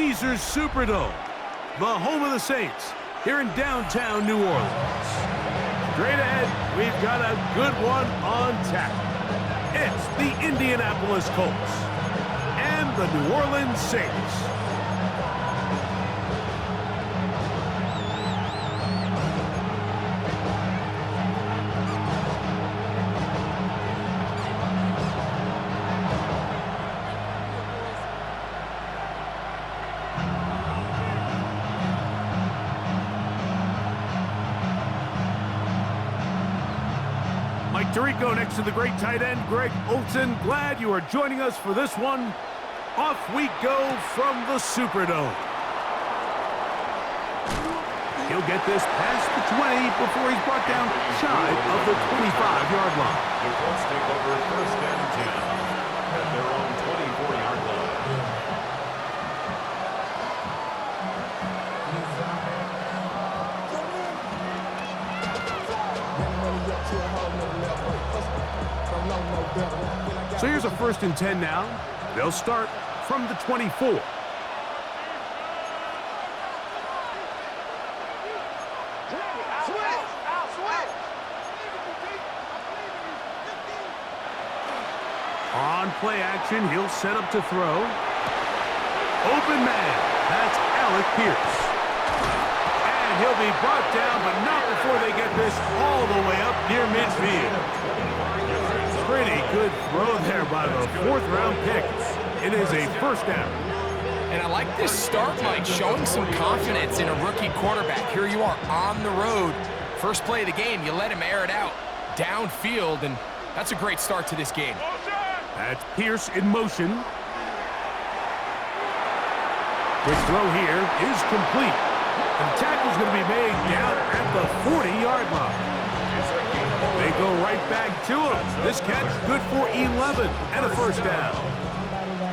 Caesars Superdome, the home of the Saints, here in downtown New Orleans. Straight ahead, we've got a good one on tap. It's the Indianapolis Colts and the New Orleans Saints. Tirico next to the great tight end, Greg Olsen. Glad you are joining us for this one. Off we go from the Superdome. He'll get this past the 20 before he's brought down shy of the 25-yard line. The Colts take over first and 10 at their own 24-yard line. So here's a 1st and 10 now. They'll start from the 24. On play action, he'll set up to throw. Open man, that's Alec Pierce. And he'll be brought down, but not before they get this all the way up near midfield. Pretty good throw there by the 4th-round pick. It is a 1st down. And I like this start, Mike, showing some confidence in a rookie quarterback. Here you are on the road. First play of the game, you let him air it out downfield, and that's a great start to this game. That's Pierce in motion. Quick throw here is complete. And the tackle's going to be made down at the 40-yard line. They go right back to him. This catch good for 11 and a 1st down.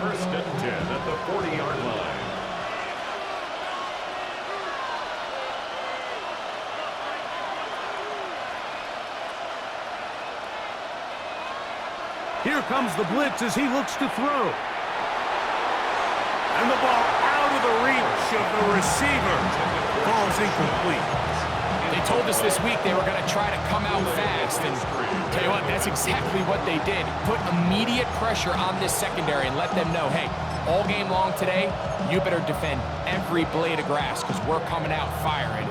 1st and 10 at the 40-yard line. Here comes the blitz as he looks to throw. And the ball out of the reach of the receiver. Ball's incomplete. They told us this week they were going to try to come out fast, and tell you what, that's exactly what they did. Put immediate pressure on this secondary and let them know, hey, all game long today, you better defend every blade of grass because we're coming out firing.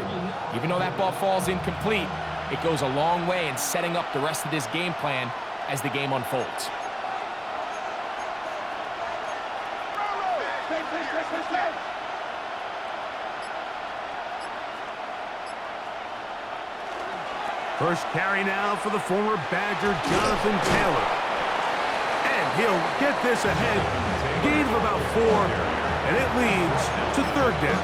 Even though that ball falls incomplete, it goes a long way in setting up the rest of this game plan as the game unfolds. First carry now for the former Badger, Jonathan Taylor. And he'll get this ahead. Gain of about 4, and it leads to 3rd down.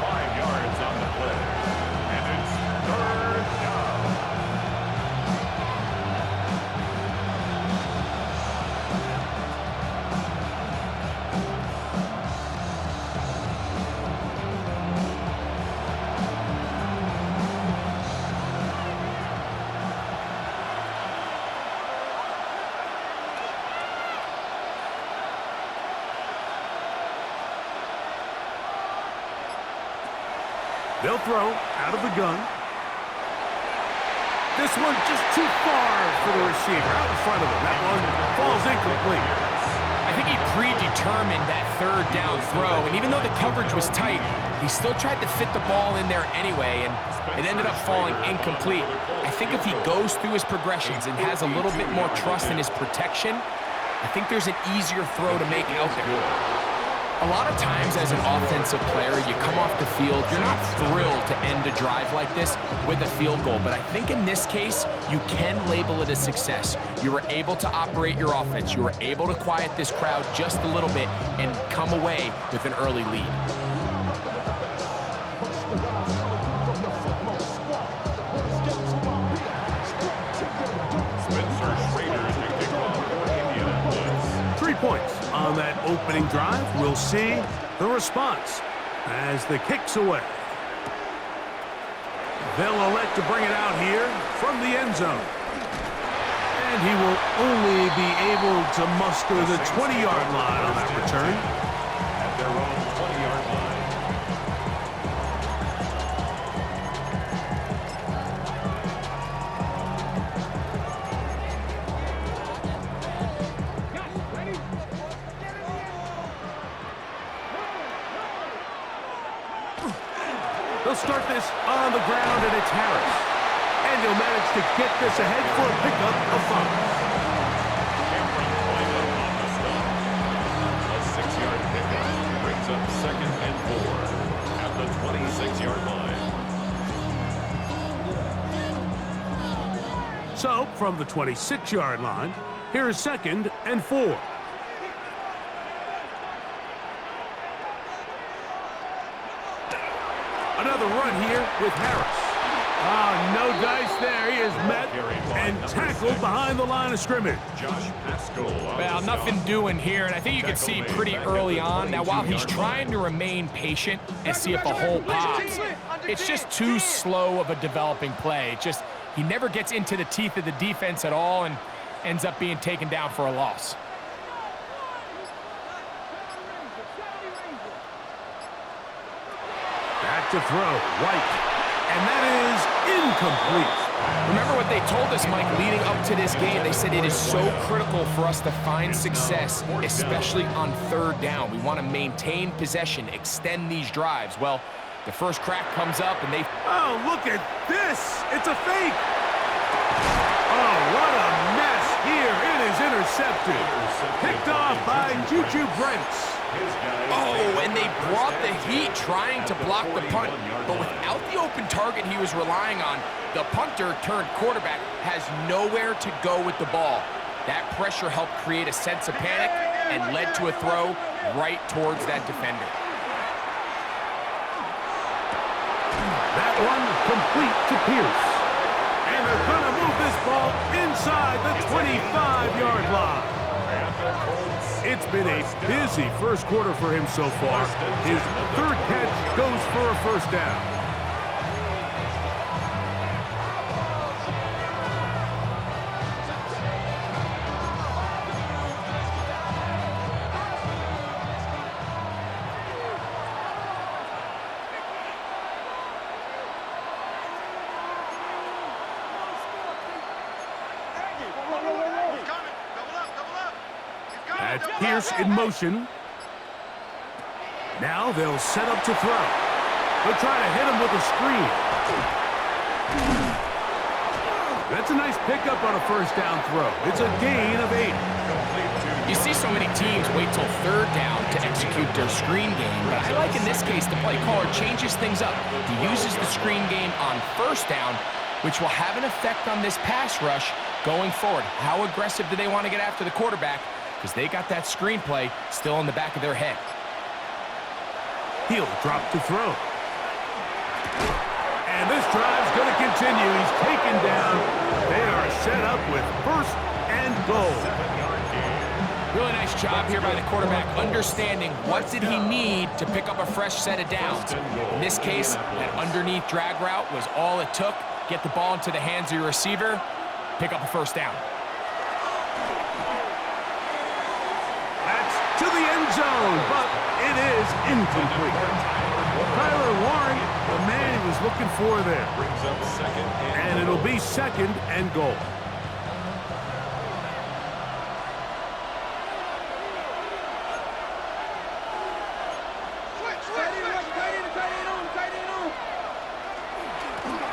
5 yards on the play, and it's 3rd down. They'll throw out of the gun. This one just too far for the receiver. Out in front of him. That one falls incomplete. I think he predetermined that 3rd down throw, and even though the coverage was tight, he still tried to fit the ball in there anyway, and it ended up falling incomplete. I think if he goes through his progressions and has a little bit more trust in his protection, I think there's an easier throw to make out there. A lot of times as an offensive player, you come off the field, you're not thrilled to end a drive like this with a field goal, but I think in this case, you can label it a success. You were able to operate your offense. You were able to quiet this crowd just a little bit and come away with an early lead. Points on that opening drive. We'll see the response as the kick's away. They'll elect to bring it out here from the end zone. And he will only be able to muster the 20-yard line on that return. They'll start this on the ground, and it's Harris. And he'll manage to get this ahead for a pickup of 5. A 6-yard pickup brings up 2nd and 4 at the 26-yard line. So, from the 26-yard line, here's 2nd and 4. Another run here with Harris. Oh, no dice there. He is met and tackled behind the line of scrimmage. Well, nothing doing here, and I think you can see pretty early on. Now, while he's trying to remain patient and see if a hole pops, it's just too slow of a developing play. He never gets into the teeth of the defense at all and ends up being taken down for a loss. Back to throw, White, and that is incomplete. Remember what they told us, Mike, leading up to this game. They said it is so critical for us to find success, especially on 3rd down. We want to maintain possession, extend these drives. Well, the first crack comes up, and they... Oh, look at this! It's a fake! Oh, what a mess here. It is intercepted. Picked off by Juju Brents. Oh, and they brought the heat trying to block the punt. But without the open target he was relying on, the punter turned quarterback has nowhere to go with the ball. That pressure helped create a sense of panic and led to a throw right towards that defender. That one complete to Pierce. And they're going to move this ball inside the 25-yard line. It's been a busy first quarter for him so far. His 3rd catch goes for a 1st down. That's Pierce in motion. Now they'll set up to throw. They'll try to hit him with a screen. That's a nice pickup on a 1st down throw. It's a gain of 8. You see so many teams wait till 3rd down to execute their screen game, but I like in this case the play caller changes things up. He uses the screen game on 1st down, which will have an effect on this pass rush going forward. How aggressive do they want to get after the quarterback? Because they got that screenplay still in the back of their head. He'll drop to throw. And this drive's going to continue. He's taken down. They are set up with 1st and goal. Really nice job here by the quarterback, understanding what did he need to pick up a fresh set of downs. In this case, that underneath drag route was all it took. Get the ball into the hands of your receiver, pick up a 1st down. To the end zone, but it is incomplete. Tyler Warren, the man he was looking for there. Brings up 2nd and it'll be 2nd and goal.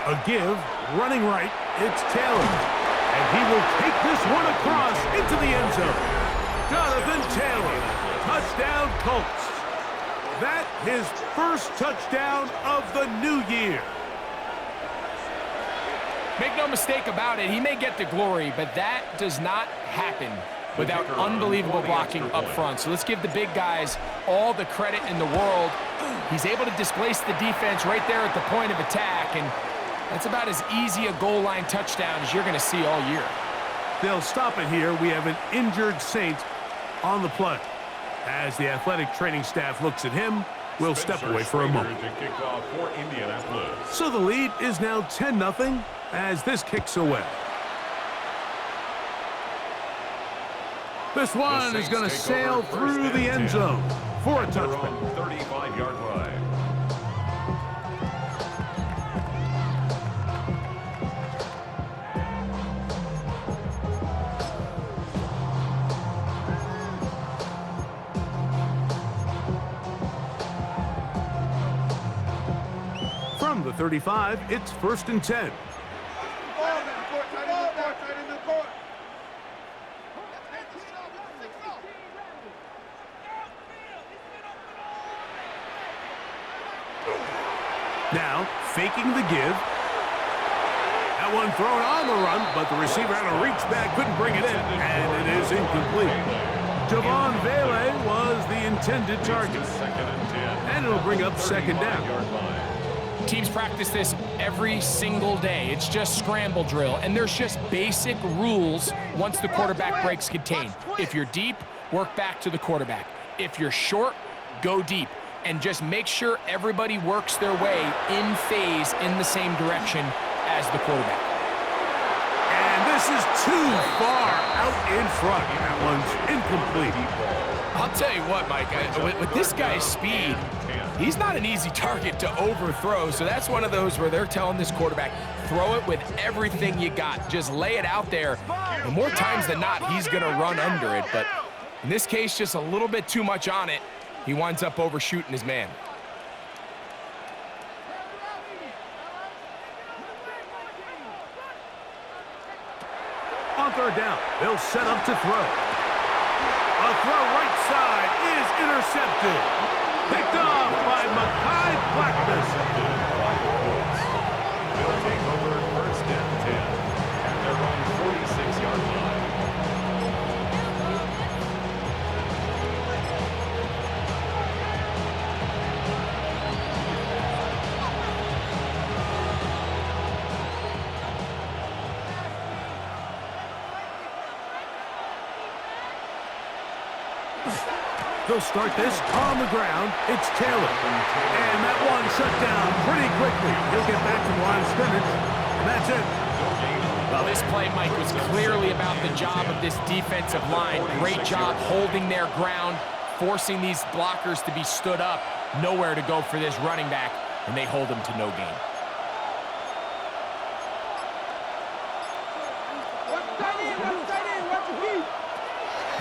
A give, running right, it's Taylor. And he will take this one across into the end zone. Jonathan Taylor, touchdown Colts. That his 1st touchdown of the new year. Make no mistake about it, he may get the glory, but that does not happen without unbelievable blocking up front. So let's give the big guys all the credit in the world. He's able to displace the defense right there at the point of attack, and that's about as easy a goal line touchdown as you're going to see all year. They'll stop it here. We have an injured Saint on the play. As the athletic training staff looks at him, we'll step away for a moment. So the lead is now 10-0 as this kicks away. This one is going to sail through the end zone for a touchback. 35-yard line. the 35, it's 1st and 10. Now, faking the give. That one thrown on the run, but the receiver had to reach back, couldn't bring it in, and it is incomplete. Javon Vele was the intended target. And it'll bring up 2nd down. Teams practice this every single day. It's just scramble drill, and there's just basic rules once the quarterback breaks contain. If you're deep, work back to the quarterback. If you're short, go deep. And just make sure everybody works their way in phase in the same direction as the quarterback. And this is too far out in front. That one's incomplete. I'll tell you what, Mike, with this guy's speed, he's not an easy target to overthrow. So that's one of those where they're telling this quarterback, throw it with everything you got. Just lay it out there. And more times than not, he's going to run under it. But in this case, just a little bit too much on it. He winds up overshooting his man. On 3rd down, they'll set up to throw. A throw right side is intercepted. Picked off by Mekhi Blackman. They'll take over 1st and 10 at their own 46-yard line. They'll start this on the ground. It's Taylor. And that one shut down pretty quickly. He'll get back to the line of scrimmage. And that's it. Well, this play, Mike, was clearly about the job of this defensive line. Great job holding their ground, forcing these blockers to be stood up. Nowhere to go for this running back, and they hold him to no gain.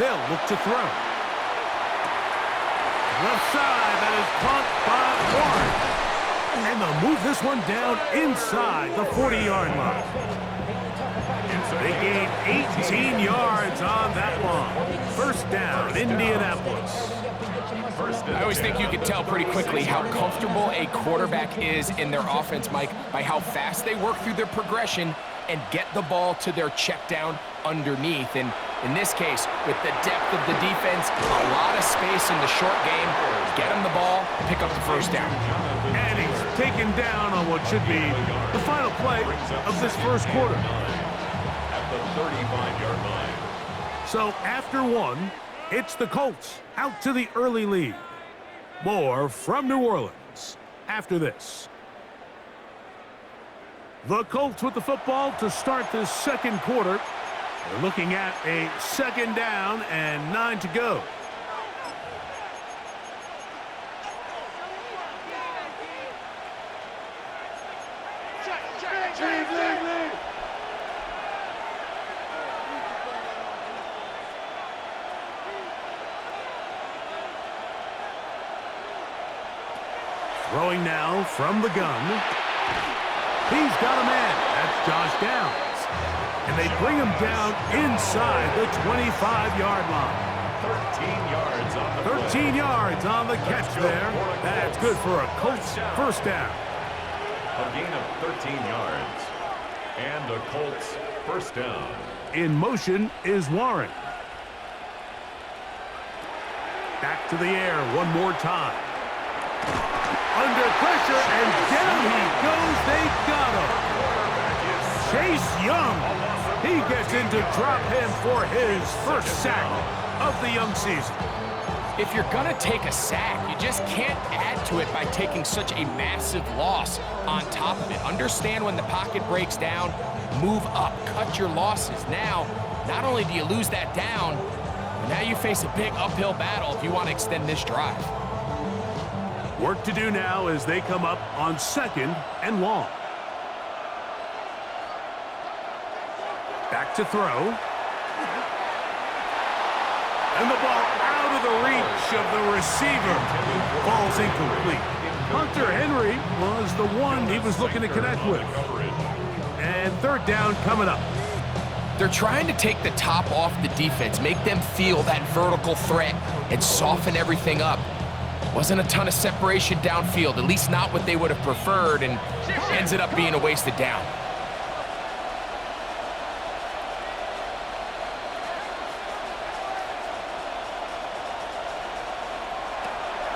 They'll look to throw. Left side, that is caught by Warren. And they'll move this one down inside the 40-yard line. They gain 18 yards on that one. 1st down, Indianapolis. I always think you can tell pretty quickly how comfortable a quarterback is in their offense, Mike, by how fast they work through their progression and get the ball to their check down underneath. And in this case, with the depth of the defense, a lot of space in the short game, get him the ball, pick up the 1st down. And he's taken down on what should be the final play of this 1st quarter. At the 35-yard line. So after 1, it's the Colts out to the early lead. More from New Orleans after this. The Colts with the football to start this 2nd quarter. They're looking at a 2nd down and 9 to go. Throwing now from the gun. He's got a man. That's Josh Downs. And they bring him down inside the 25-yard line. 13 yards on the 13 yards on the catch there. That's good for a Colts 1st down. A gain of 13 yards. And a Colts 1st down. In motion is Warren. Back to the air one more time. Under pressure, and down he goes. They got him. Chase Young. He gets in to drop him for his 1st sack of the young season. If you're going to take a sack, you just can't add to it by taking such a massive loss on top of it. Understand when the pocket breaks down, move up, cut your losses. Now, not only do you lose that down, but now you face a big uphill battle if you want to extend this drive. Work to do now as they come up on 2nd and long. Back to throw. And the ball out of the reach of the receiver. Ball's incomplete. Hunter Henry was the one he was looking to connect with. And third down coming up. They're trying to take the top off the defense, make them feel that vertical threat, and soften everything up. Wasn't a ton of separation downfield, at least not what they would have preferred, and ends it up being a wasted down.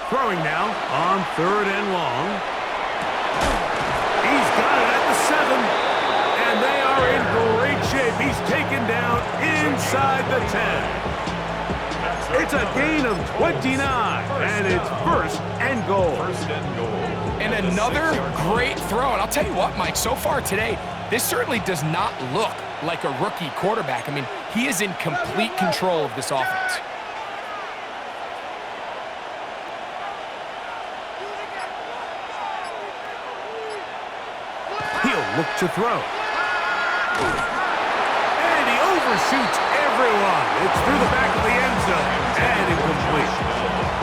Throwing now on third and long. He's got it at the 7. And they are in great shape. He's taken down inside the 10. It's a gain of 29, and it's first and goal. And another great throw. And I'll tell you what, Mike, so far today, this certainly does not look like a rookie quarterback. I mean, he is in complete control of this offense. He'll look to throw. And he overshoots everyone. It's through the back of the end zone and incomplete.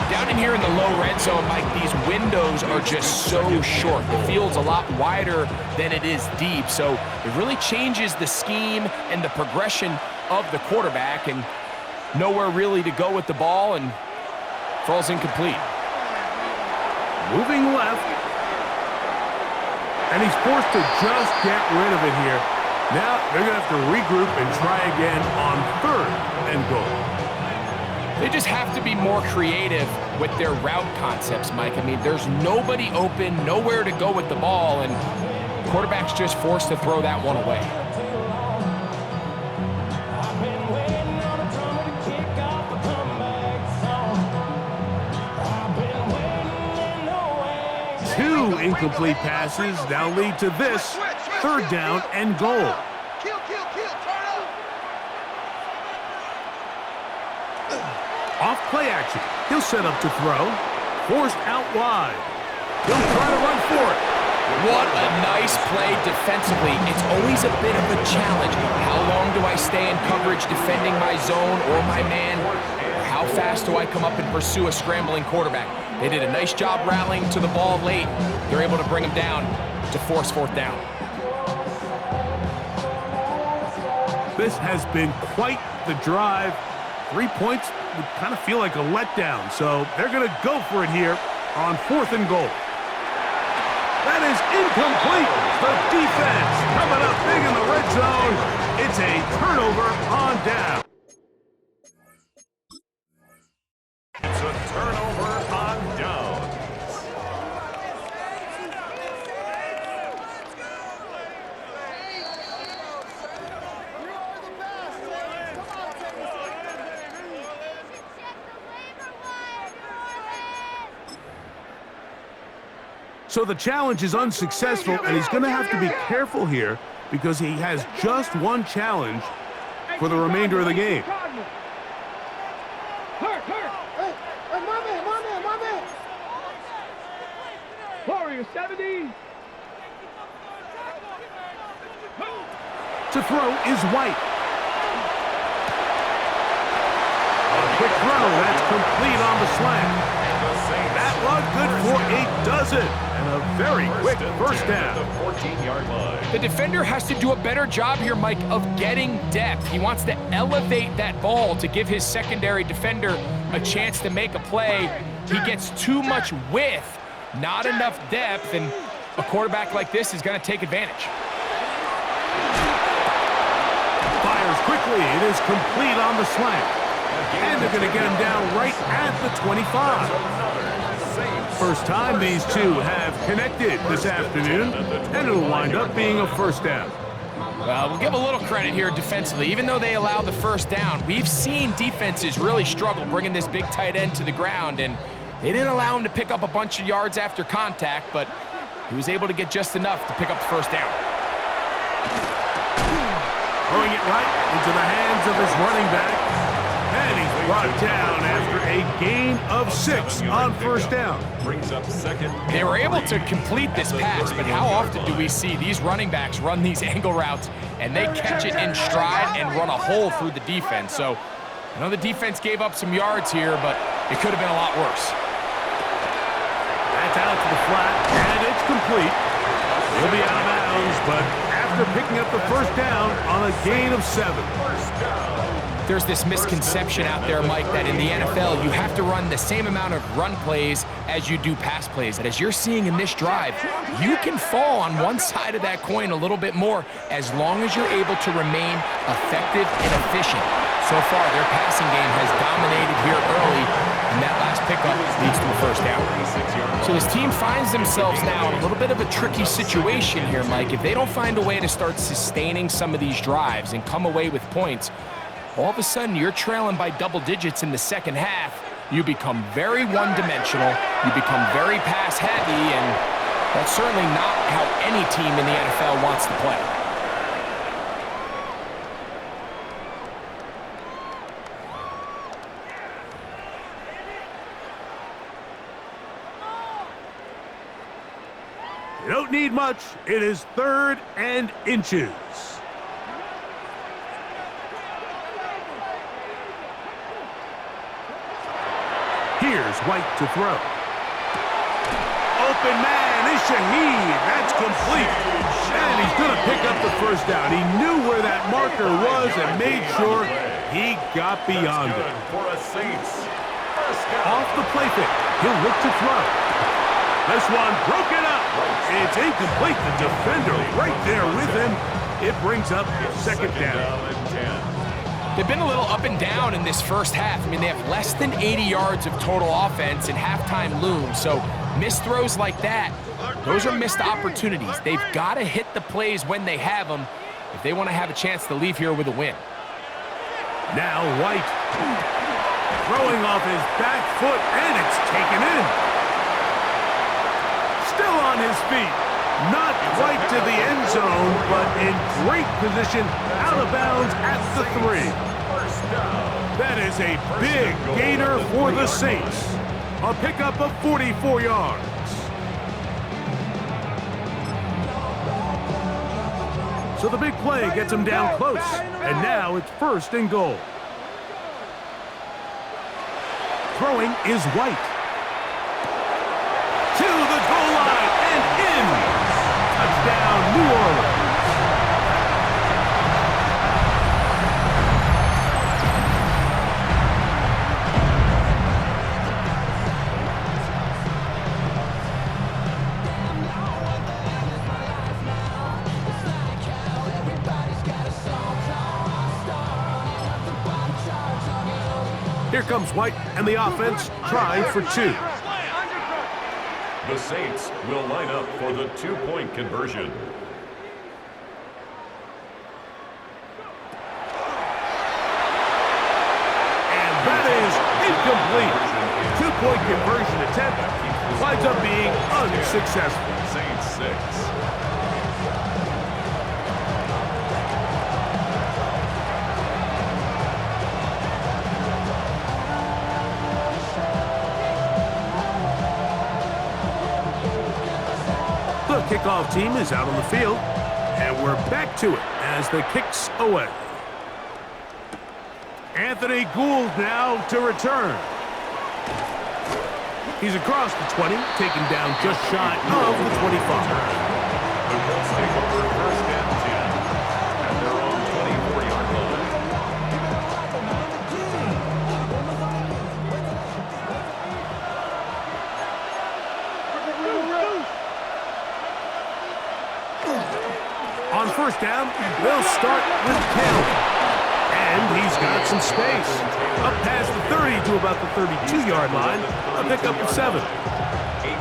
Down in here in the low red zone, Mike, these windows are just so short. The field's a lot wider than it is deep, so it really changes the scheme and the progression of the quarterback, and nowhere really to go with the ball, and falls incomplete. Moving left. And he's forced to just get rid of it here. Now they're going to have to regroup and try again on third and goal. They just have to be more creative with their route concepts, Mike. I mean, there's nobody open, nowhere to go with the ball, and quarterback's just forced to throw that one away. Two incomplete passes now lead to this third down and goal. Off play action. He'll set up to throw. Forced out wide. He'll try to run for it. What a nice play defensively. It's always a bit of a challenge. How long do I stay in coverage defending my zone or my man? Or how fast do I come up and pursue a scrambling quarterback? They did a nice job rallying to the ball late. They're able to bring him down to force fourth down. This has been quite the drive. 3 points would kind of feel like a letdown, so they're going to go for it here on fourth and goal. That is incomplete. The defense coming up big in the red zone. It's a turnover on down. It's a turnover on downs. So the challenge is unsuccessful, and he's going to have to be careful here because he has just one challenge for the remainder of the game. Warrior 70. To throw is White. A quick throw, that's complete on the slant. That one good for a dozen, and a very quick first down. The 14-yard line. The defender has to do a better job here, Mike, of getting depth. He wants to elevate that ball to give his secondary defender a chance to make a play. He gets too much width, not enough depth, and a quarterback like this is going to take advantage. Fires quickly. It is complete on the slant. And they're going to get him down right at the 25. First time these two have connected this afternoon, and it'll wind up being a first down. Well, we'll give a little credit here defensively. Even though they allowed the first down, we've seen defenses really struggle bringing this big tight end to the ground, and they didn't allow him to pick up a bunch of yards after contact, but he was able to get just enough to pick up the first down. Throwing it right into the hands of his running back. And he's brought down after a gain of 6 on first down. Brings up second. They were able to complete this pass, but how often do we see these running backs run these angle routes and they catch it in stride and run a hole through the defense? So I know the defense gave up some yards here, but it could have been a lot worse. That's out to the flat, and it's complete. He'll be out of bounds, but after picking up the first down on a gain of 7. There's this misconception out there, Mike, that in the NFL, you have to run the same amount of run plays as you do pass plays. And as you're seeing in this drive, you can fall on one side of that coin a little bit more as long as you're able to remain effective and efficient. So far, their passing game has dominated here early, and that last pickup leads to a first down. So this team finds themselves now in a little bit of a tricky situation here, Mike. If they don't find a way to start sustaining some of these drives and come away with points, all of a sudden you're trailing by double digits in the second half. You become very one-dimensional, you become very pass-heavy, and that's certainly not how any team in the NFL wants to play. You don't need much. It is 3rd and inches. Here's White to throw. Open man is Shaheed. That's complete. And he's going to pick up the first down. He knew where that marker was and made sure he got beyond it. Off the play fake. He'll look to throw. This one broken up. It's incomplete. The defender right there with him. It brings up 2nd down. They've been a little up and down in this first half. I mean, they have less than 80 yards of total offense and halftime looms. So missed throws like that, those are missed opportunities. They've got to hit the plays when they have them if they want to have a chance to leave here with a win. Now White throwing off his back foot, and it's taken in. Still on his feet. Not quite to the end zone, but in great position, out of bounds at the 3. That is a big gainer for the Saints. A pickup of 44 yards. So the big play gets him down close, and now it's 1st and goal. Throwing is White. To the goal line and in. Touchdown, New Orleans. Here comes White, and the offense trying for 2. The Saints will line up for the 2-point conversion. And that is incomplete. 2-point conversion attempt winds up being unsuccessful. Saints 6. The kickoff team is out on the field, and we're back to it as the kick's away. Anthony Gould now to return. He's across the 20, taken down just shy of the 25. The Colts take over 1st and 10 at their own 24-yard line. On 1st down, they'll start with Calvin. And he's got some space. Up past the 30 to about the 32-yard line. A pickup of 7. 8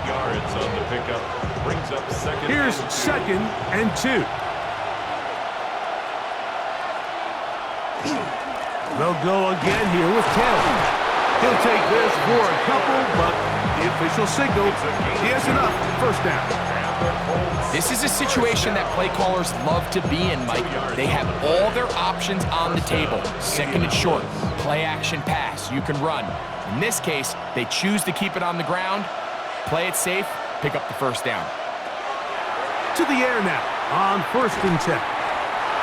yards on the pickup. Brings up 2nd. Here's 2nd and 2. They'll go again here with Calvin. He'll take this for a couple, but the official signals he has enough. 1st down. This is a situation that play callers love to be in, Mike. They have all their options on the table. 2nd and short, play action pass, you can run. In this case, they choose to keep it on the ground, play it safe, pick up the 1st down. To the air now on 1st and 10.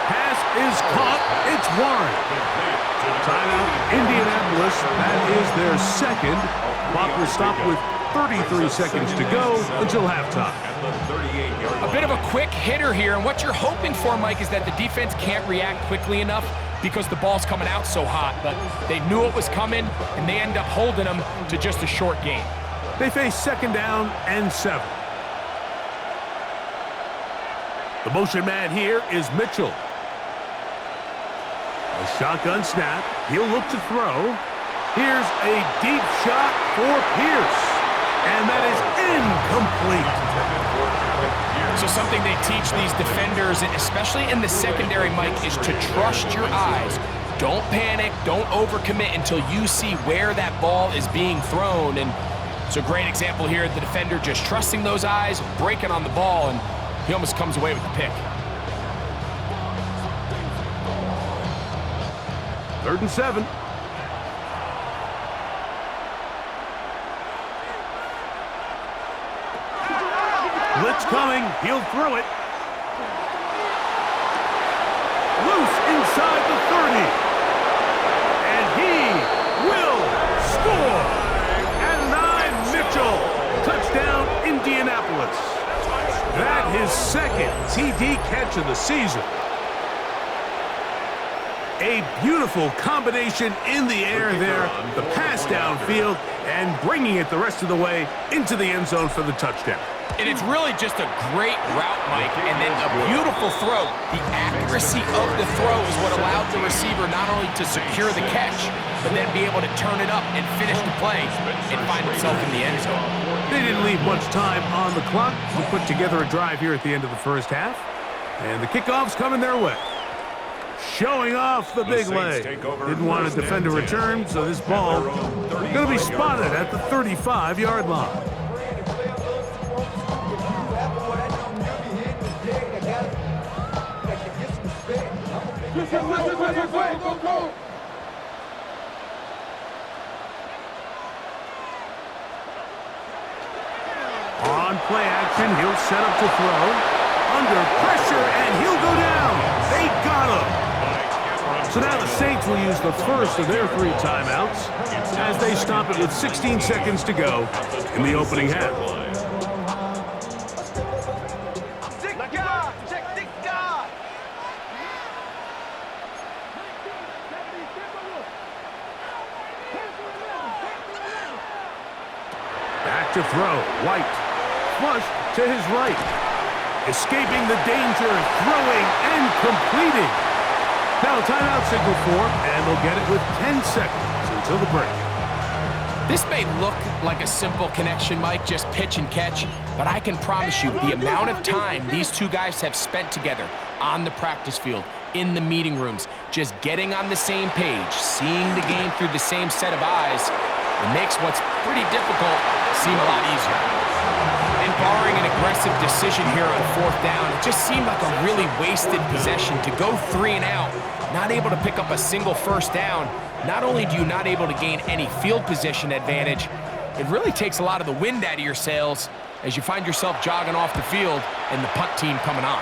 Pass is caught, it's Warren. Timeout, Indianapolis. That is their 2nd. Clock will stop with 33 seconds to go until halftime. A bit of a quick hitter here, and what you're hoping for, Mike, is that the defense can't react quickly enough because the ball's coming out so hot, but they knew it was coming, and they end up holding them to just a short game. They face 2nd down and 7. The motion man here is Mitchell. A shotgun snap. He'll look to throw. Here's a deep shot for Pierce. And that is incomplete. So something they teach these defenders, especially in the secondary, Mike, is to trust your eyes. Don't panic. Don't overcommit until you see where that ball is being thrown. And it's a great example here. The defender just trusting those eyes, breaking on the ball, and he almost comes away with the pick. 3rd and 7. Blitz coming. He'll throw it. Loose inside the 30. And he will score. And Mitchell. Touchdown, Indianapolis. That his 2nd TD catch of the season. A beautiful combination in the air there. The pass downfield and bringing it the rest of the way into the end zone for the touchdown. And it's really just a great route, Mike, and then a beautiful throw. The accuracy of the throw is what allowed the receiver not only to secure the catch, but then be able to turn it up and finish the play and find himself in the end zone. They didn't leave much time on the clock to put together a drive here at the end of the first half. And the kickoff's coming their way. Showing off the big leg. Didn't want to defend a return, so this ball going to be spotted at the 35-yard line. On play action, he'll set up to throw. Under pressure, and he'll go down. They got him. So now the Saints will use the first of their 3 timeouts as they stop it with 16 seconds to go in the opening half. Back to throw. White. Flush to his right. Escaping the danger, throwing and completing. Now a timeout signal for, and they'll get it with 10 seconds until the break. This may look like a simple connection, Mike, just pitch and catch, but I can promise you the amount of time these two guys have spent together on the practice field, in the meeting rooms, just getting on the same page, seeing the game through the same set of eyes, it makes what's pretty difficult seem a lot easier. And barring an aggressive decision here on 4th down, it just seemed like a really wasted possession to go 3 and out, not able to pick up a single 1st down. Not only do you not able to gain any field position advantage, it really takes a lot of the wind out of your sails as you find yourself jogging off the field and the punt team coming on.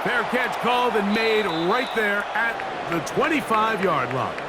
Fair catch called and made right there at the 25-yard line.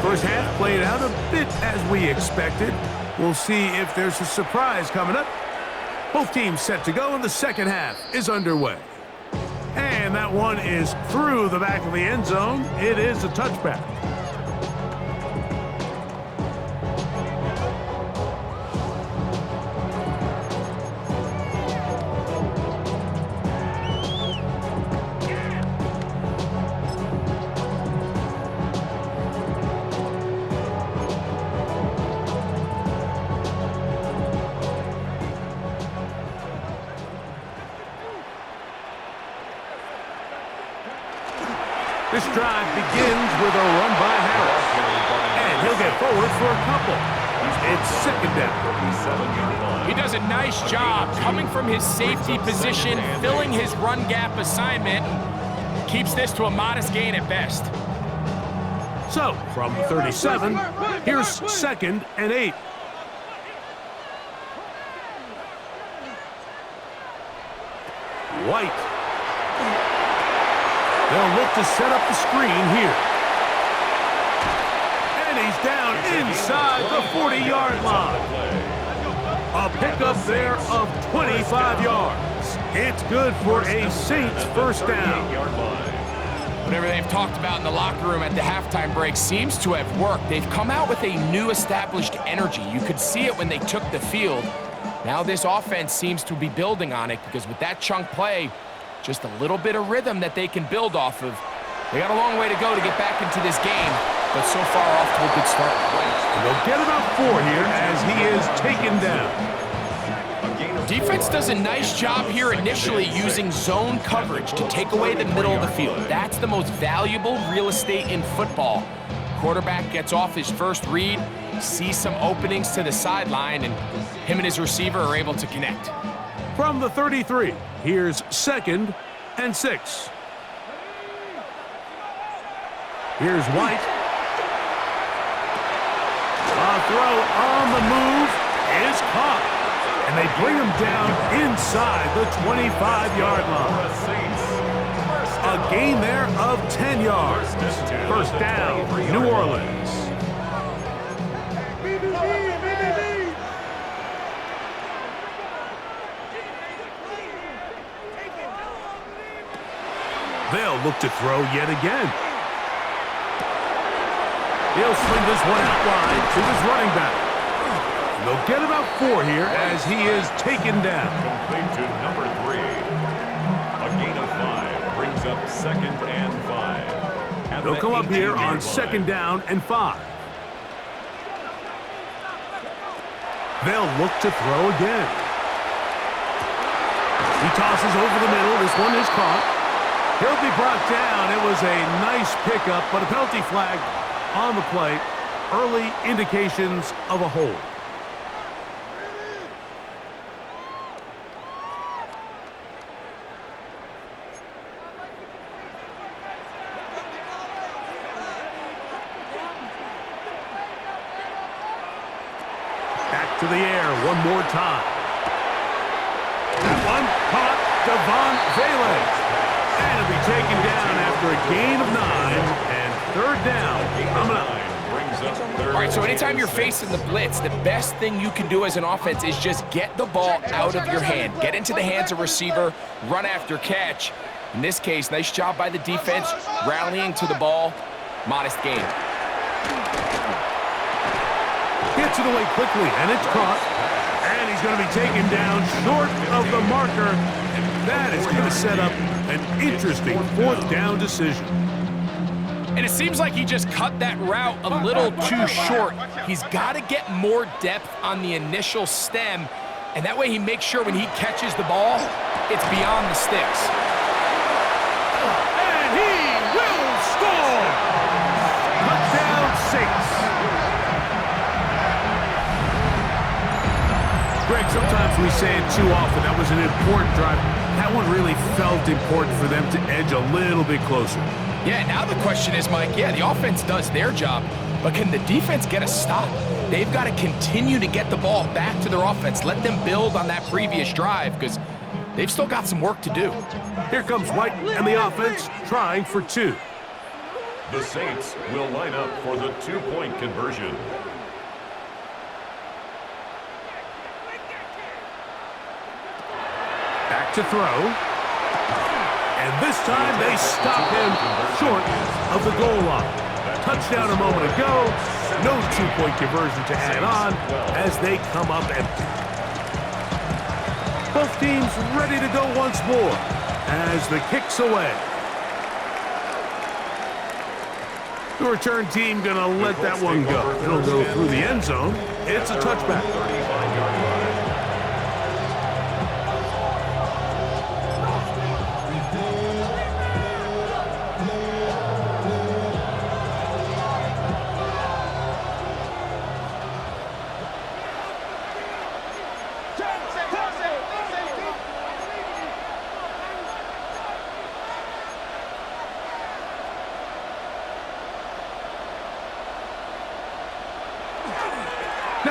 First half played out a bit as we expected. We'll see if there's a surprise coming up. Both teams set to go, and the second half is underway. And that one is through the back of the end zone. It is a touchback. This drive begins with a run by Harris. And he'll get forward for a couple. It's second down. 37-yard line. He does a nice job coming from his safety position, filling his run gap assignment, keeps this to a modest gain at best. So, from the 37, here's second and 8. White. They'll look to set up the screen here. And he's down inside the 40-yard line. A pickup there of 25 yards. It's good for a Saints first down. Whatever they've talked about in the locker room at the halftime break seems to have worked. They've come out with a new established energy. You could see it when they took the field. Now this offense seems to be building on it because with that chunk play, just a little bit of rhythm that they can build off of. They got a long way to go to get back into this game, but so far off to a good start. And they'll get about 4 here as he is taken down. Defense does a nice job here initially using zone coverage to take away the middle of the field. That's the most valuable real estate in football. Quarterback gets off his first read, sees some openings to the sideline, and him and his receiver are able to connect. From the 33, here's second and 6. Here's White. A throw on the move is caught. And they bring him down inside the 25-yard line. A gain there of 10 yards. First down, New Orleans. They'll look to throw yet again. He'll swing this one out wide to his running back. They'll get about 4 here as he is taken down. Complete to number 3. A gain of 5 brings up second and 5. They'll come up here on second down and 5. They'll look to throw again. He tosses over the middle. This one is caught. He'll be brought down. It was a nice pickup, but a penalty flag on the play. Early indications of a hold. Back to the air one more time. That one caught Devon Vele. And it'll be taken down after a gain of 9 and third down coming up. All right, so anytime you're facing the blitz, the best thing you can do as an offense is just get the ball out of your hand. Get into the hands of receiver, run after catch. In this case, nice job by the defense, rallying to the ball. Modest gain. Gets it away quickly, and it's caught. And he's going to be taken down short of the marker. And that is going to set up an interesting fourth down decision. And it seems like he just cut that route a little too short. He's got to get more depth on the initial stem, and that way he makes sure when he catches the ball, it's beyond the sticks. And he will score! Touchdown Saints. Greg, sometimes we say it too often. That was an important drive. That one really felt important for them to edge a little bit closer. Yeah, now the question is, Mike, yeah, the offense does their job, but can the defense get a stop? They've got to continue to get the ball back to their offense. Let them build on that previous drive because they've still got some work to do. Here comes White and the offense trying for 2. The Saints will line up for the 2-point conversion. Back to throw. And this time they stop him short of the goal line. Touchdown a moment ago. No 2-point conversion to add on as they come up empty. Both teams ready to go once more as the kick's away. The return team going to let that one go. It'll go through the end zone. It's a touchback.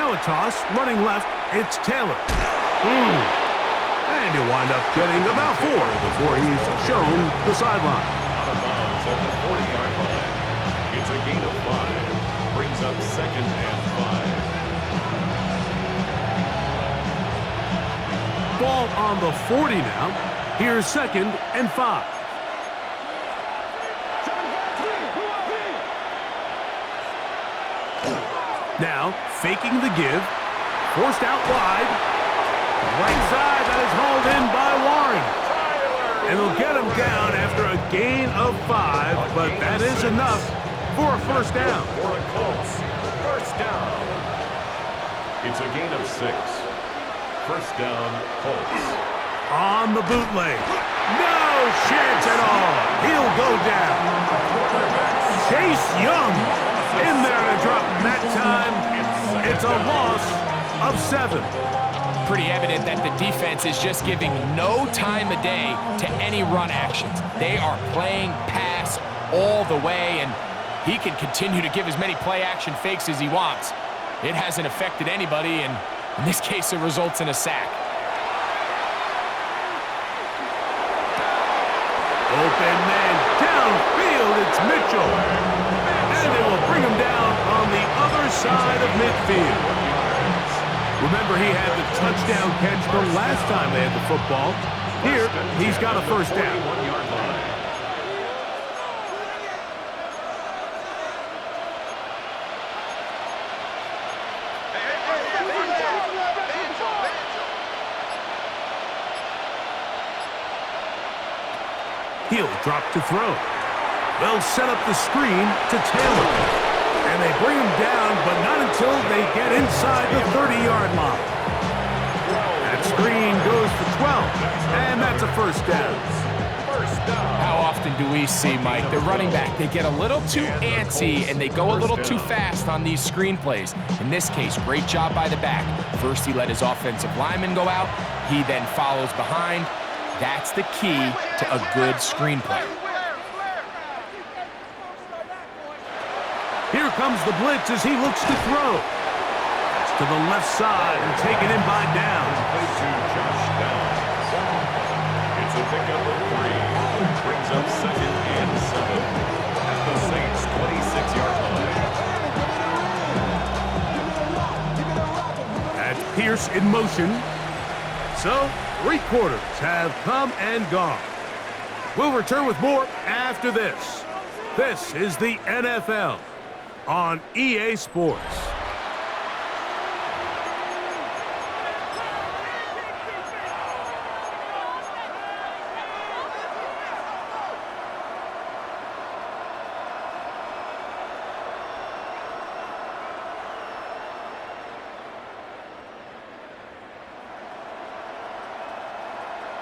Now a toss, running left, it's Taylor. And he'll wind up getting about 4 before he's shown the sideline. Out of bounds at the 40-yard line. It's a gain of 5. Brings up 2nd and 5. Ball on the 40 now. Here's 2nd and 5. Now, faking the give. Forced out wide. Right side, that is hauled in by Warren. And they'll get him down after a gain of 5, but that is enough for a first down. For a Colts. First down. It's a gain of 6. First down, Colts. On the bootleg. No chance at all. He'll go down. Chase Young in there to drop him that time. It's a loss of 7. Pretty evident that the defense is just giving no time of day to any run actions. They are playing pass all the way, and he can continue to give as many play-action fakes as he wants. It hasn't affected anybody, and in this case, it results in a sack. Open man downfield, it's Mitchell. And they will bring him down on the other side of midfield. Remember, he had the touchdown catch the last time they had the football. Here, he's got a first down. He'll drop to throw. They'll set up the screen to Taylor. And they bring him down, but not until they get inside the 30-yard line. That screen goes for 12, and that's a first down. How often do we see, Mike, the running back, they get a little too antsy and they go a little too fast on these screen plays. In this case, great job by the back. First, he let his offensive lineman go out. He then follows behind. That's the key to a good screen play. Here comes the blitz as he looks to throw. That's to the left side and taken in by Downs. It's a pickup of 3. Brings up 2nd and 7 at the Saints' 26-yard line. That's Pierce in motion. So, 3 quarters have come and gone. We'll return with more after this. This is the NFL on EA Sports.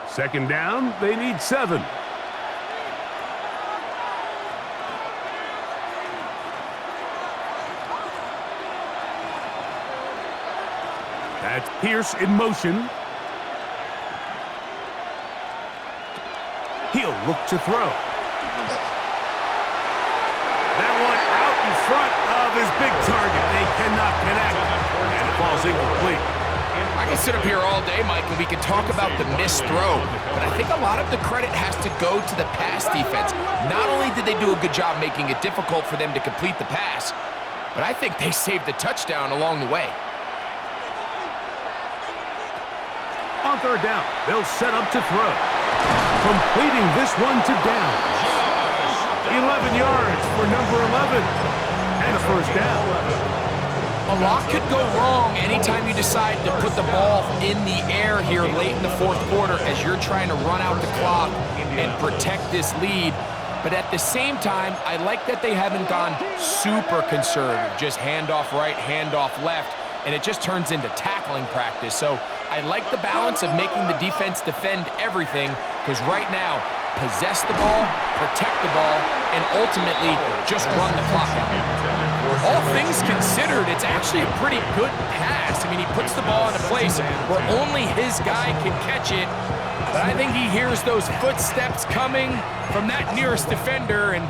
Second down, they need 7. That's Pierce in motion. He'll look to throw. That one out in front of his big target. They cannot connect, and it falls incomplete. I can sit up here all day, Mike, and we can talk about the missed throw, but I think a lot of the credit has to go to the pass defense. Not only did they do a good job making it difficult for them to complete the pass, but I think they saved the touchdown along the way. On third down, they'll set up to throw. Completing this one to Downs. 11 yards for number 11. And a first down. A lot could go wrong anytime you decide to put the ball in the air here late in the fourth quarter as you're trying to run out the clock and protect this lead. But at the same time, I like that they haven't gone super conservative. Just handoff right, handoff left, and it just turns into tackling practice. So I like the balance of making the defense defend everything, because right now, possess the ball, protect the ball, and ultimately just run the clock out. All things considered, it's actually a pretty good pass. I mean, he puts the ball in a place where only his guy can catch it, but I think he hears those footsteps coming from that nearest defender, and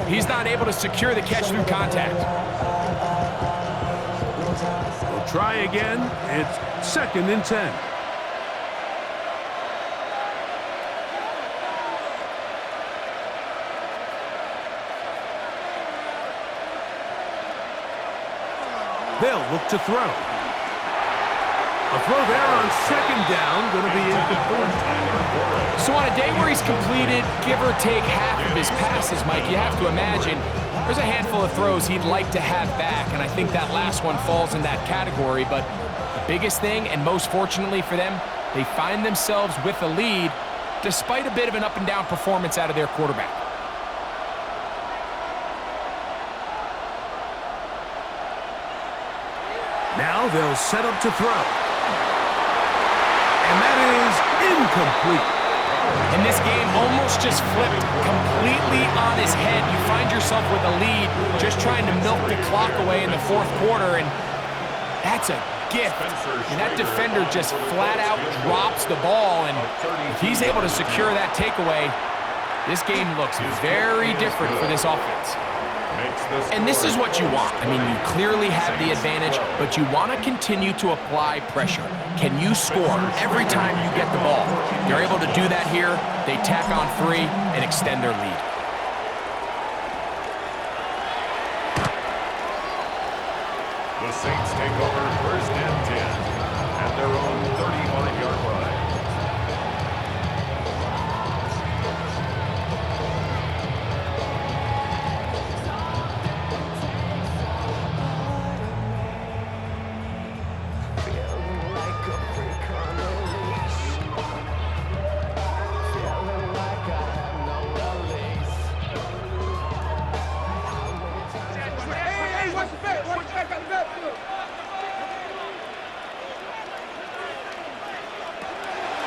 he's not able to secure the catch through contact. try again. It's 2nd and 10. They'll look to throw. A throw there on 2nd down, going to be incomplete. So on a day where he's completed, give or take half of his passes, Mike, you have to imagine there's a handful of throws he'd like to have back, and I think that last one falls in that category. But the biggest thing, and most fortunately for them, they find themselves with a lead despite a bit of an up-and-down performance out of their quarterback. Now they'll set up to throw. And that is incomplete. And this game almost just flipped completely on his head. You find yourself with a lead, just trying to milk the clock away in the 4th quarter, and that's a gift. And that defender just flat out drops the ball, and if he's able to secure that takeaway, this game looks very different for this offense. And this is what you want. I mean, you clearly have the advantage, but you want to continue to apply pressure. Can you score every time you get the ball? They're able to do that here. They tack on 3 and extend their lead. The Saints take over 1st and 10 at their own 35-yard line.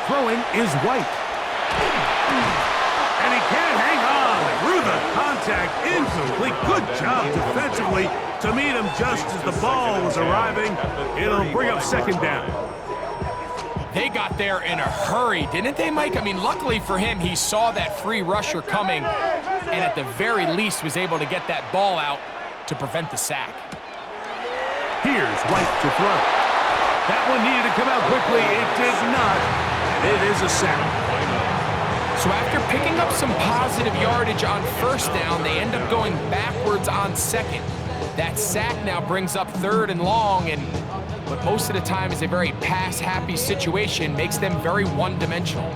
Throwing is White. And he can't hang on through the contact. Incomplete. Good job defensively to meet him just as the ball was arriving. It'll bring up 2nd down. They got there in a hurry, didn't they, Mike? I mean, luckily for him, he saw that free rusher coming and at the very least was able to get that ball out to prevent the sack. Here's White to throw. That one needed to come out quickly. It did not. It is a sack. So after picking up some positive yardage on 1st down, they end up going backwards on 2nd. That sack now brings up 3rd and long, and what most of the time is a very pass-happy situation makes them very one-dimensional.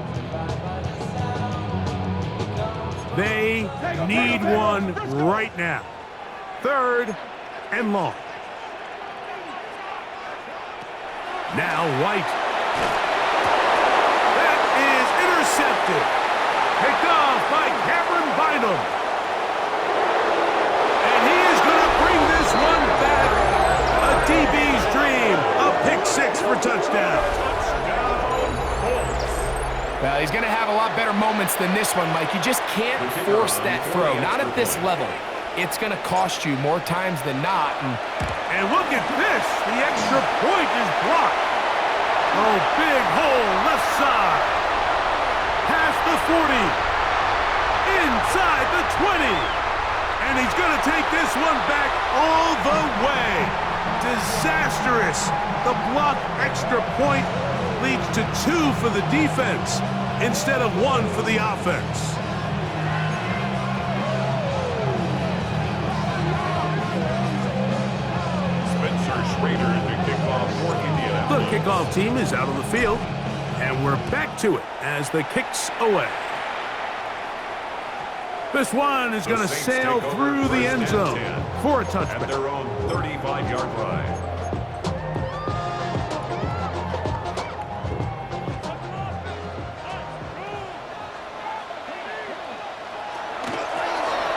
They need one right now. 3rd and long. Now White. That is intercepted. Picked off by Cameron Bynum. And he is going to bring this one back. A DB's dream. A pick 6 for touchdown. Well, he's going to have a lot better moments than this one, Mike. You just can't force that throw. Not at this level. It's going to cost you more times than not. And look at this. The extra point is blocked. Oh, big hole left side. Past the 40. Inside the 20. And he's going to take this one back all the way. Disastrous. The blocked extra point leads to 2 for the defense instead of 1 for the offense. The kickoff team is out on the field, and we're back to it as the kick's away. This one is going to sail through the end zone for a touchback. At their own 35-yard line.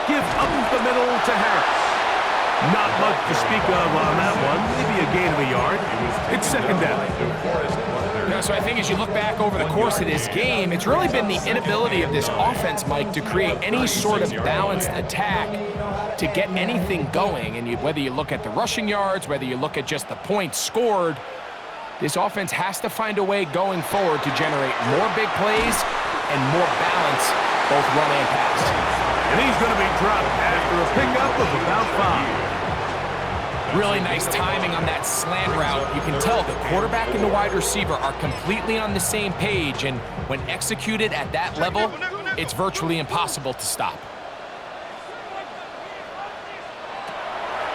Give up the middle to Harris. Not much to speak of on that one. Maybe a gain of a yard. It's 2nd down. Yeah, so I think as you look back over the course of this game, it's really been the inability of this offense, Mike, to create any sort of balanced attack to get anything going. And whether you look at the rushing yards, whether you look at just the points scored, this offense has to find a way going forward to generate more big plays and more balance, both run and pass. And he's going to be dropped after a pickup of about 5. Really nice timing on that slant route. You can tell the quarterback and the wide receiver are completely on the same page, and when executed at that level, it's virtually impossible to stop.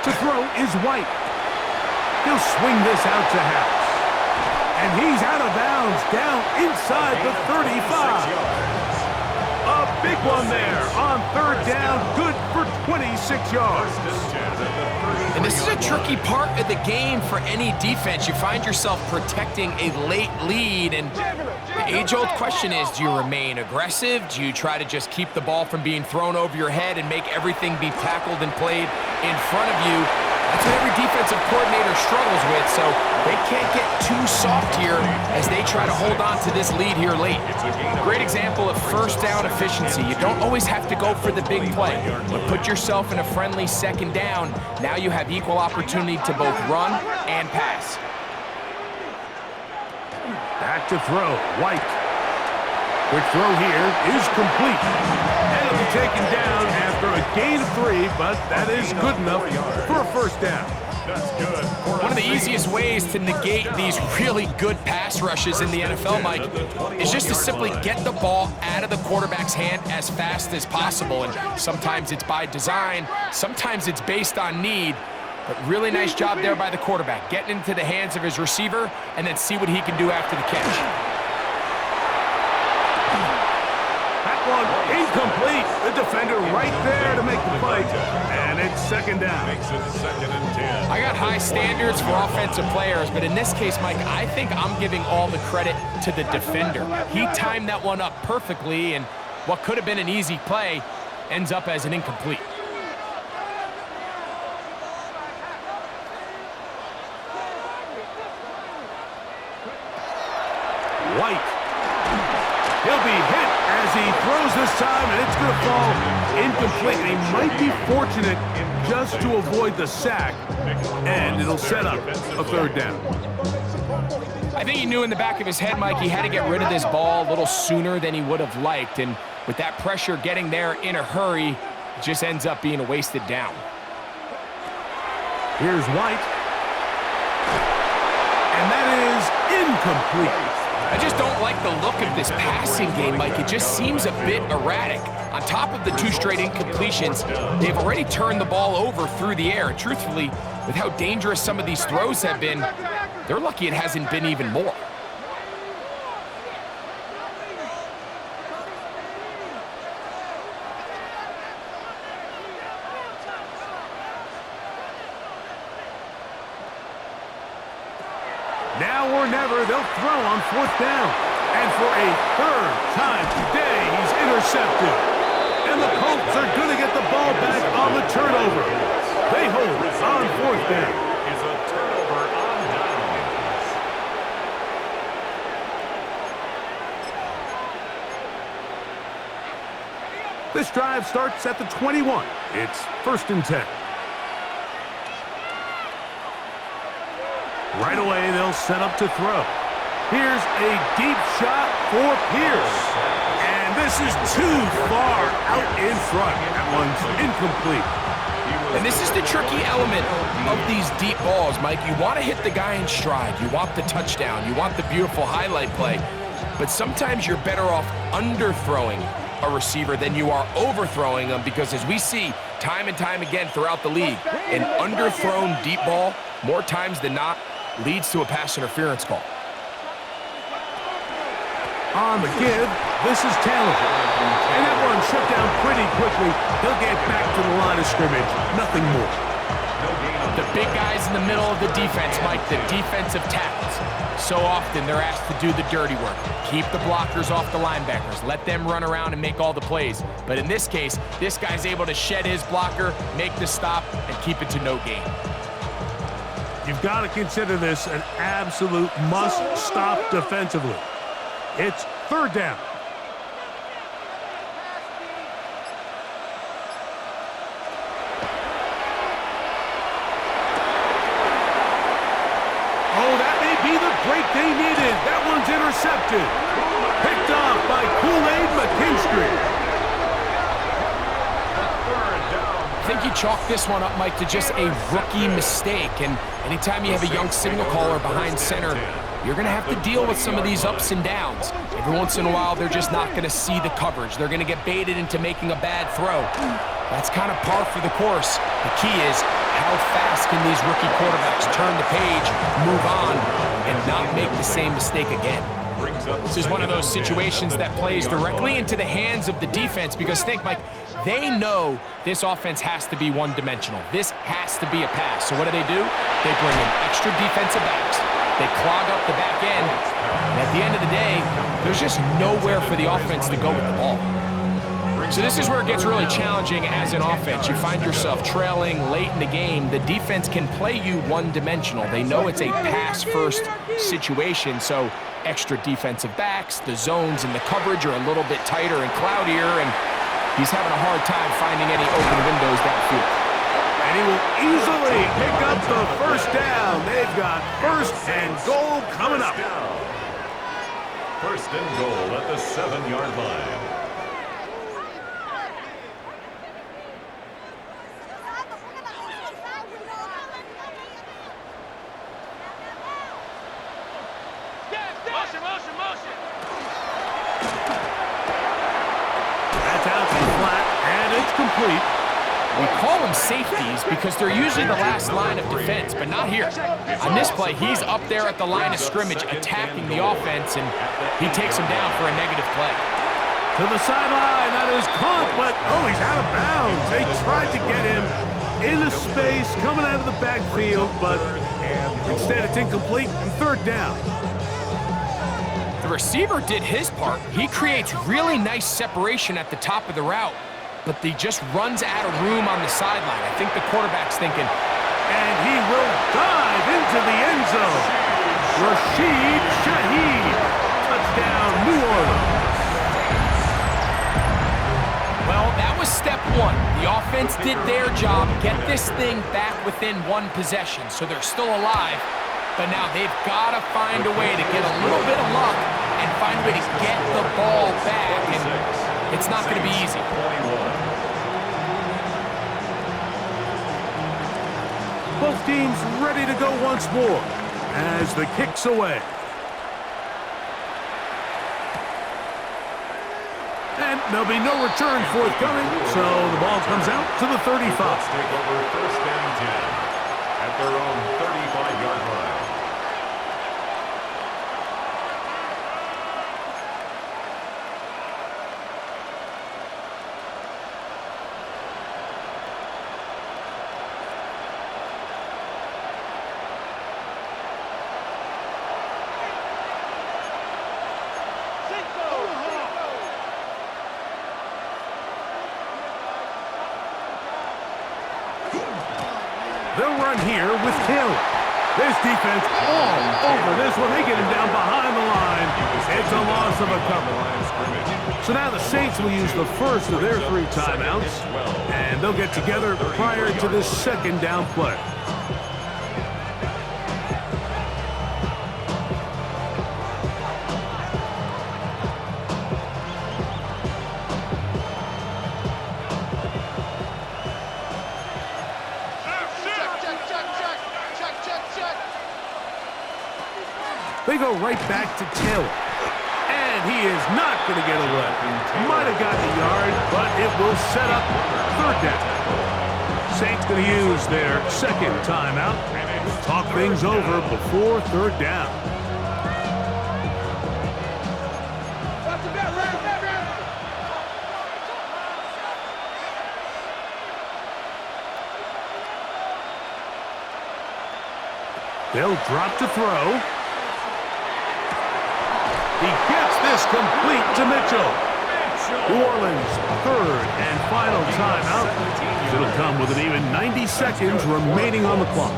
To throw is White. He'll swing this out to House. And he's out of bounds, down inside the 35. A big one there on third down, good for 26 yards. And this is a tricky part of the game for any defense. You find yourself protecting a late lead, and the age-old question is, do you remain aggressive? Do you try to just keep the ball from being thrown over your head and make everything be tackled and played in front of you? That's what every defensive coordinator struggles with, so they can't get too soft here as they try to hold on to this lead here late. Great example of first down efficiency. You don't always have to go for the big play, but put yourself in a friendly second down. Now you have equal opportunity to both run and pass. Back to throw, White. Quick throw here is complete. And it'll be taken down after a gain of 3, but that is good enough for a first down. That's good. One of the easiest ways to negate these really good pass rushes in the NFL, Mike, is just to simply get the ball out of the quarterback's hand as fast as possible. And sometimes it's by design, sometimes it's based on need. But really nice job there by the quarterback, getting into the hands of his receiver and then see what he can do after the catch. One incomplete. The defender right there to make the play. And it's second down. Makes it 2nd and 10. I got high standards for offensive players, but in this case, Mike, I think I'm giving all the credit to the defender. He timed that one up perfectly, and what could have been an easy play ends up as an incomplete. White. He'll be hit as he throws this time, and it's going to fall incomplete. He might be fortunate just to avoid the sack, and it'll set up a third down. I think he knew in the back of his head, Mike, he had to get rid of this ball a little sooner than he would have liked, and with that pressure getting there in a hurry, it just ends up being a wasted down. Here's White, and that is incomplete. I just don't like the look of this passing game, Mike. It just seems a bit erratic. On top of the 2 straight incompletions, they've already turned the ball over through the air. And truthfully, with how dangerous some of these throws have been, they're lucky it hasn't been even more. Now or never, they'll throw on 4th down. And for a 3rd time today, he's intercepted. And the Colts are going to get the ball back on the turnover. They hold on 4th down. Is a turnover on downs. This drive starts at the 21. It's 1st and 10. Right away, they'll set up to throw. Here's a deep shot for Pierce. And this is too far out in front. That one's incomplete. And this is the tricky element of these deep balls, Mike. You want to hit the guy in stride. You want the touchdown. You want the beautiful highlight play. But sometimes you're better off underthrowing a receiver than you are overthrowing them, because as we see time and time again throughout the league, an underthrown deep ball, more times than not, leads to a pass interference call. On the give, this is Taylor. And that one shut down pretty quickly. He'll get back to the line of scrimmage. Nothing more. The big guys in the middle of the defense, Mike, the defensive tackles. So often they're asked to do the dirty work. Keep the blockers off the linebackers. Let them run around and make all the plays. But in this case, this guy's able to shed his blocker, make the stop, and keep it to no gain. You've got to consider this an absolute must-stop defensively. It's 3rd down. Oh, that may be the break they needed. That one's intercepted. Picked off by Kool-Aid McKinstry. I think you chalk this one up, Mike, to just a rookie mistake. And anytime you have a young signal caller behind center, you're going to have to deal with some of these ups and downs. Every once in a while, they're just not going to see the coverage. They're going to get baited into making a bad throw. That's kind of par for the course. The key is how fast can these rookie quarterbacks turn the page, move on, and not make the same mistake again. This is one of those situations that plays directly into the hands of the defense because think, Mike, they know this offense has to be one-dimensional. This has to be a pass. So what do? They bring in extra defensive backs. They clog up the back end. And at the end of the day, there's just nowhere for the offense to go with the ball. So this is where it gets really challenging as an offense. You find yourself trailing late in the game. The defense can play you one-dimensional. They know it's a pass-first situation, so extra defensive backs, the zones and the coverage are a little bit tighter and cloudier, and he's having a hard time finding any open windows downfield. And he will easily pick up the first down. They've got first and goal coming up. First and goal at the 7-yard line. That's out to the flat, and it's complete. We call them safeties because they're usually the last line of defense, but not here. On this play, he's up there at the line of scrimmage attacking the offense, and he takes him down for a negative play. To the sideline, that is caught, but he's out of bounds. They tried to get him into space, coming out of the backfield, but instead it's incomplete and third down. The receiver did his part. He creates really nice separation at the top of the route, but he just runs out of room on the sideline. I think the quarterback's thinking, and he will dive into the end zone. Rashid Shaheed, touchdown, New Orleans. Well, that was step one. The offense did their job, get this thing back within one possession, so they're still alive. But now they've got to find a way to get a little bit of luck and find a way to get the ball back, and it's not going to be easy. Both teams ready to go once more as the kick's away. And there'll be no return forthcoming, so the ball comes out to the 35. Let's take over first and 10 at their own 35-yard line. They'll run here with Taylor. This defense all over this one. They get him down behind the line. It's a loss of a couple. So now the Saints will use the first of their 3 timeouts, and they'll get together prior to this second down play. They go right back to Taylor. And he is not going to get away. Might have gotten a yard, but it will set up third down. Saints going to use their second timeout. Talk things over before third down. They'll drop to throw. He gets this complete to Mitchell. New Orleans, third and final timeout. It'll come with an even 90 seconds remaining on the clock.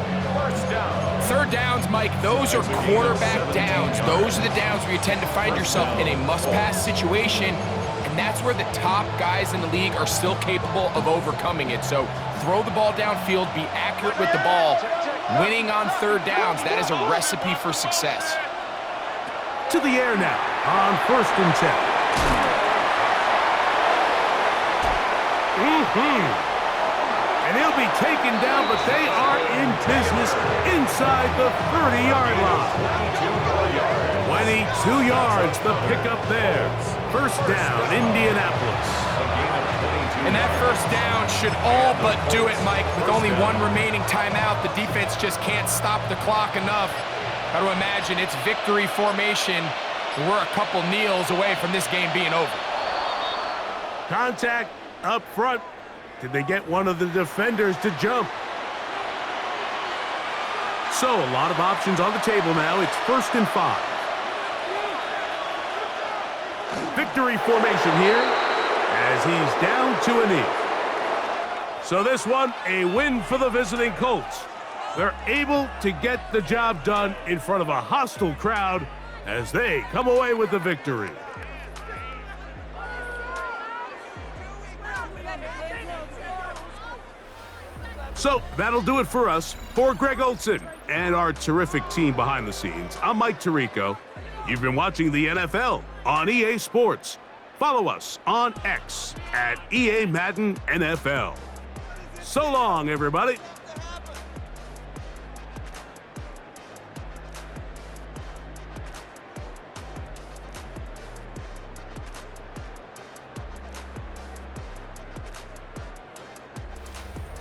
Third downs, Mike, those are quarterback downs. Those are the downs where you tend to find yourself in a must-pass situation, and that's where the top guys in the league are still capable of overcoming it. So throw the ball downfield, be accurate with the ball. Winning on third downs, that is a recipe for success. To the air now on first and 10. And he'll be taken down, but they are in business inside the 30-yard line. 22 yards, the pickup there. First down, Indianapolis. And that first down should all but do it, Mike. With only one remaining timeout, the defense just can't stop the clock enough. Got to imagine it's victory formation. We're a couple kneels away from this game being over. Contact up front. Did they get one of the defenders to jump? So a lot of options on the table now. It's 1st and 5. Victory formation here as he's down to a knee. So this one, a win for the visiting Colts. They're able to get the job done in front of a hostile crowd as they come away with the victory. So that'll do it for us. For Greg Olson and our terrific team behind the scenes, I'm Mike Tirico. You've been watching the NFL on EA Sports. Follow us on X at EA Madden NFL. So long, everybody.